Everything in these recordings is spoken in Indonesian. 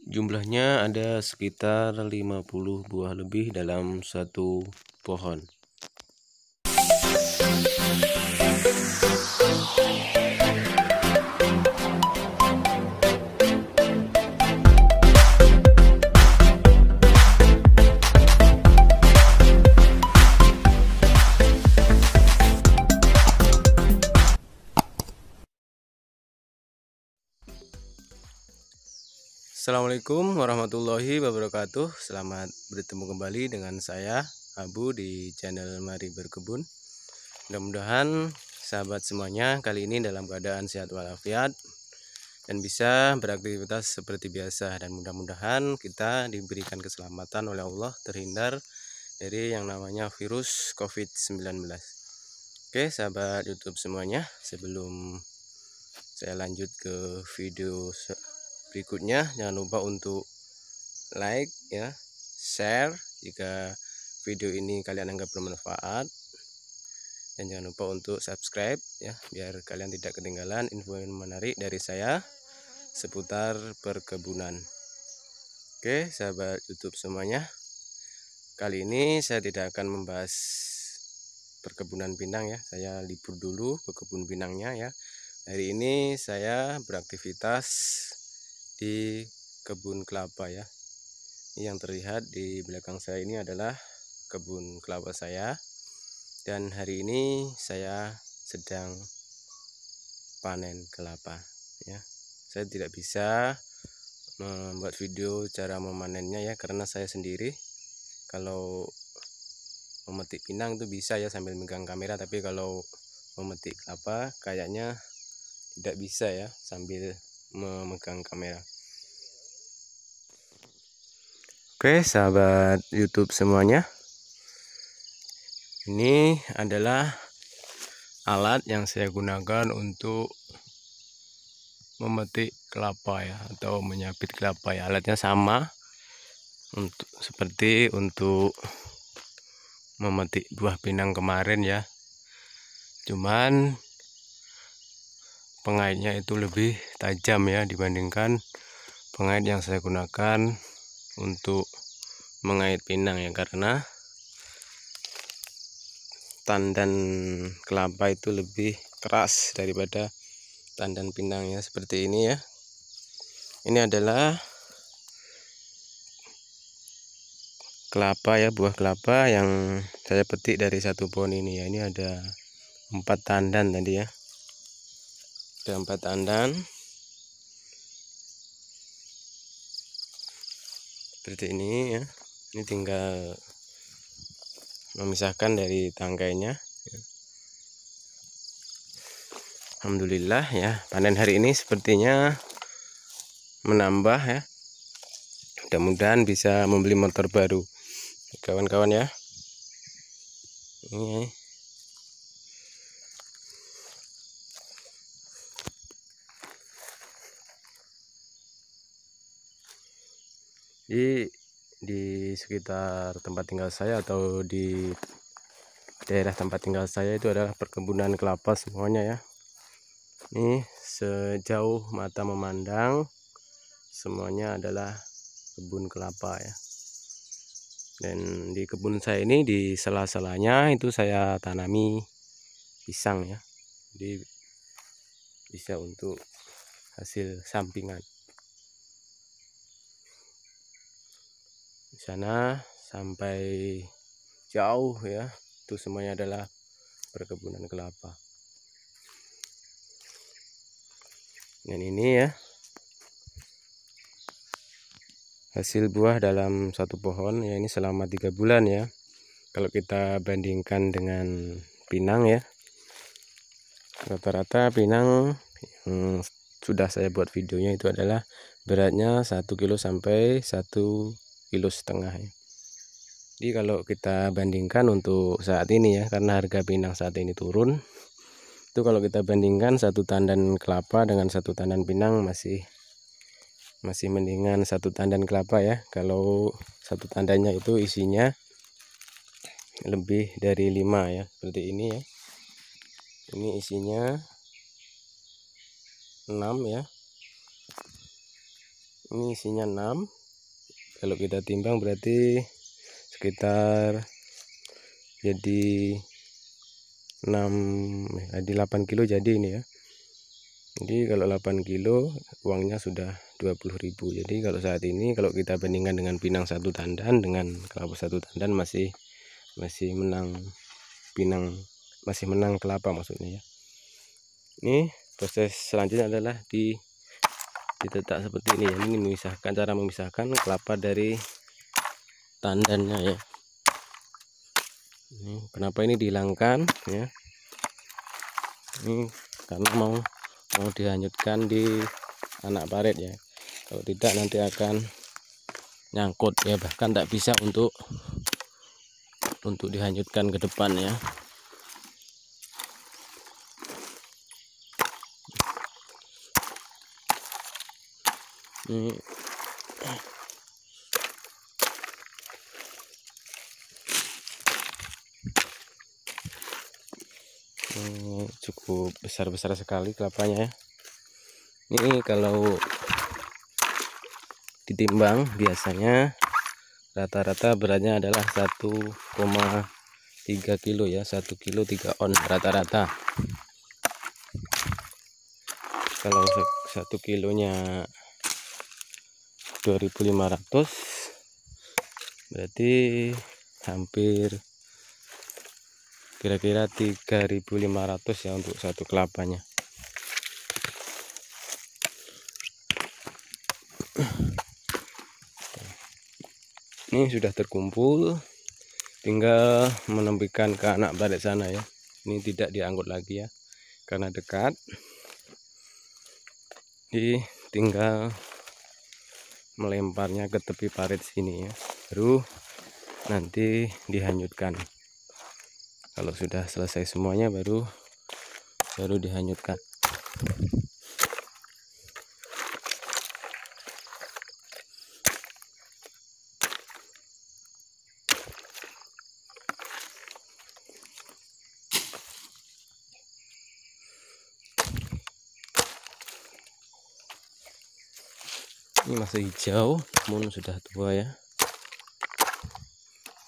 Jumlahnya ada sekitar 50 buah lebih dalam satu pohon. Assalamualaikum warahmatullahi wabarakatuh. Selamat bertemu kembali dengan saya Abu di channel Mari Berkebun. Mudah-mudahan sahabat semuanya kali ini dalam keadaan sehat walafiat dan bisa beraktivitas seperti biasa, dan mudah-mudahan kita diberikan keselamatan oleh Allah, terhindar dari yang namanya virus COVID-19. Oke sahabat YouTube semuanya, sebelum saya lanjut ke video berikutnya, jangan lupa untuk like ya, share jika video ini kalian anggap bermanfaat, dan jangan lupa untuk subscribe ya, biar kalian tidak ketinggalan info yang menarik dari saya seputar perkebunan. Oke sahabat YouTube semuanya, kali ini saya tidak akan membahas perkebunan pinang ya, saya libur dulu ke kebun pinangnya ya. Hari ini saya beraktivitas di kebun kelapa ya. Ini yang terlihat di belakang saya ini adalah kebun kelapa saya, dan hari ini saya sedang panen kelapa ya. Saya tidak bisa membuat video cara memanennya ya, karena saya sendiri. Kalau memetik pinang itu bisa ya sambil megang kamera, tapi kalau memetik kelapa kayaknya tidak bisa ya sambil memegang kamera. Oke sahabat YouTube semuanya, ini adalah alat yang saya gunakan untuk memetik kelapa ya, atau menyabit kelapa ya. Alatnya sama seperti untuk memetik buah pinang kemarin ya, cuman pengaitnya itu lebih tajam ya dibandingkan pengait yang saya gunakan untuk mengait pinang ya, karena tandan kelapa itu lebih keras daripada tandan pinang ya, seperti ini ya. Ini adalah kelapa ya, buah kelapa yang saya petik dari satu pohon ini ya. Ini ada 4 tandan tadi ya, ada 4 tandan seperti ini ya. Ini tinggal memisahkan dari tangkainya ya. Alhamdulillah ya, panen hari ini sepertinya menambah ya. Mudah-mudahan bisa membeli motor baru kawan-kawan ya. Ini di sekitar tempat tinggal saya atau di daerah tempat tinggal saya itu adalah perkebunan kelapa semuanya ya. Ini sejauh mata memandang semuanya adalah kebun kelapa ya. Dan di kebun saya ini, di sela-selanya itu saya tanami pisang ya. Jadi bisa untuk hasil sampingan. Di sana sampai jauh ya, itu semuanya adalah perkebunan kelapa. Dan ini ya hasil buah dalam satu pohon ya, ini selama 3 bulan ya. Kalau kita bandingkan dengan pinang ya, rata-rata pinang yang sudah saya buat videonya itu adalah beratnya 1 kilo sampai 1,5 kilo ya. Jadi kalau kita bandingkan untuk saat ini ya, karena harga pinang saat ini turun, itu kalau kita bandingkan satu tandan kelapa dengan satu tandan pinang masih mendingan satu tandan kelapa ya. Kalau satu tandannya itu isinya lebih dari 5 ya, seperti ini ya. Ini isinya 6 ya. Ini isinya 6. Kalau kita timbang berarti sekitar jadi 8 kilo jadi ini ya. Jadi kalau 8 kilo uangnya sudah 20.000. Jadi kalau saat ini kalau kita bandingkan dengan pinang satu tandan dengan kelapa satu tandan masih menang pinang, masih menang kelapa maksudnya ya. Ini proses selanjutnya adalah ditetak seperti ini ya. Ini memisahkan, cara memisahkan kelapa dari tandannya ya. Ini kenapa ini dihilangkan ya? Ini karena mau dihanyutkan di anak parit ya. Kalau tidak nanti akan nyangkut ya, bahkan tak bisa untuk dihanyutkan ke depan ya. Ini cukup besar-besar sekali kelapanya ya. Ini kalau ditimbang biasanya rata-rata beratnya adalah 1,3 kilo ya, 1 kilo 3 on rata-rata. Kalau 1 kilonya 2.500 berarti hampir kira-kira 3.500 ya untuk satu kelapanya. Ini sudah terkumpul, tinggal menepikan ke anak barit sana ya. Ini tidak diangkut lagi ya karena dekat. Jadi tinggal melemparnya ke tepi parit sini ya, baru nanti dihanyutkan. Kalau sudah selesai semuanya baru dihanyutkan. Ini masih hijau namun sudah tua ya,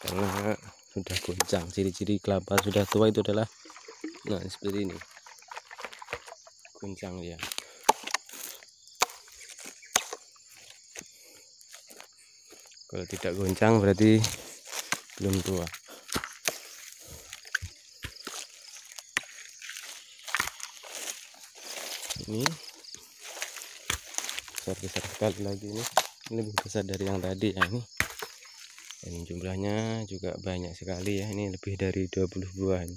karena sudah goncang. Ciri-ciri kelapa sudah tua itu adalah nah seperti ini, goncang dia. Kalau tidak goncang berarti belum tua. Ini besar sekali lagi, ini lebih besar dari yang tadi ya. Ini dan jumlahnya juga banyak sekali ya, ini lebih dari 20 buah ini.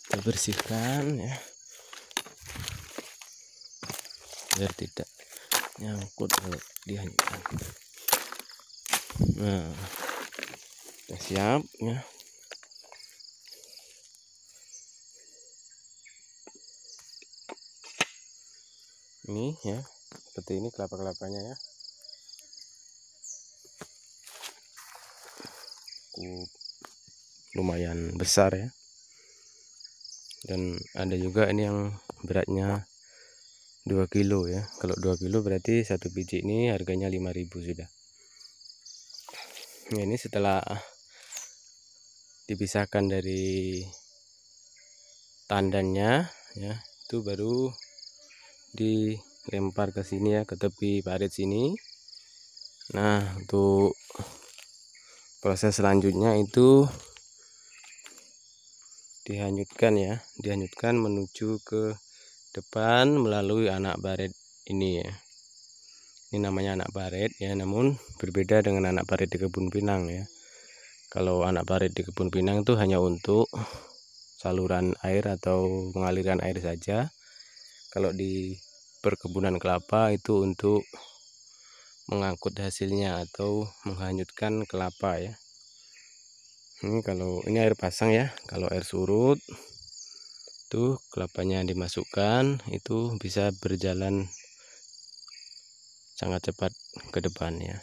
Kita bersihkan ya biar tidak nyangkut kalau dihanyutkan. Nah, sudah siap ya. Ini ya, seperti ini kelapa-kelapanya ya. Lumayan besar ya. Dan ada juga ini yang beratnya 2 kilo ya. Kalau 2 kilo berarti satu biji ini harganya 5.000 sudah. Nah, ini setelah dipisahkan dari tandannya ya, itu baru dilempar ke sini ya, ke tepi parit sini. Nah, untuk proses selanjutnya itu dihanyutkan ya, dihanyutkan menuju ke depan melalui anak barit ini ya. Ini namanya anak barit ya, namun berbeda dengan anak barit di kebun pinang ya. Kalau anak barit di kebun pinang itu hanya untuk saluran air atau pengaliran air saja. Kalau di perkebunan kelapa itu untuk mengangkut hasilnya atau menghanyutkan kelapa ya. Ini kalau ini air pasang ya, kalau air surut tuh kelapanya dimasukkan itu bisa berjalan sangat cepat ke depan ya.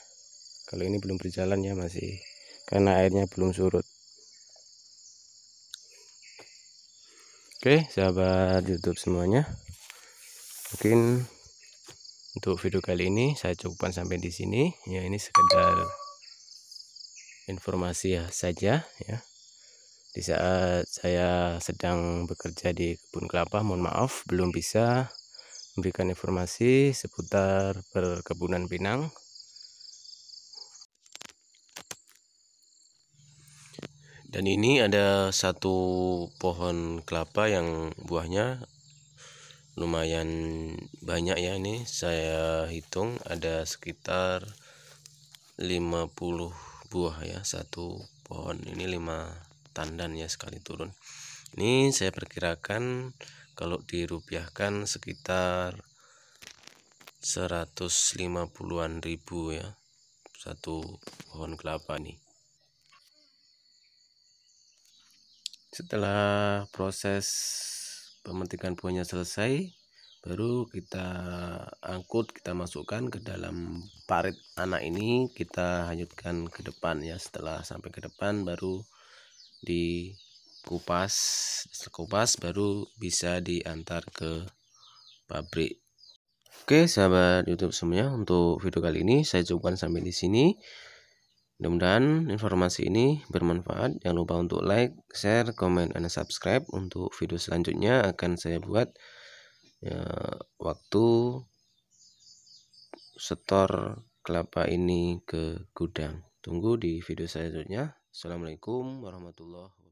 Kalau ini belum berjalan ya, masih karena airnya belum surut. Oke, sahabat YouTube semuanya, mungkin untuk video kali ini saya cukupkan sampai di sini ya. Ini sekedar informasi ya saja ya. Di saat saya sedang bekerja di kebun kelapa, mohon maaf belum bisa memberikan informasi seputar perkebunan pinang. Dan ini ada satu pohon kelapa yang buahnya lumayan banyak ya. Ini saya hitung ada sekitar 50 buah ya satu pohon. Ini 5 tandan ya sekali turun. Ini saya perkirakan kalau dirupiahkan sekitar 150-an ribu ya satu pohon kelapa nih. Setelah proses pemetikan buahnya selesai, baru kita angkut, kita masukkan ke dalam parit anak ini, kita hanyutkan ke depan ya. Setelah sampai ke depan baru dikupas, baru bisa diantar ke pabrik. Oke sahabat YouTube semuanya, untuk video kali ini saya cukupkan sampai di sini. Mudah-mudahan informasi ini bermanfaat. Jangan lupa untuk like, share, komen, dan subscribe. Untuk video selanjutnya akan saya buat ya, waktu setor kelapa ini ke gudang. Tunggu di video selanjutnya. Assalamualaikum warahmatullahi wabarakatuh.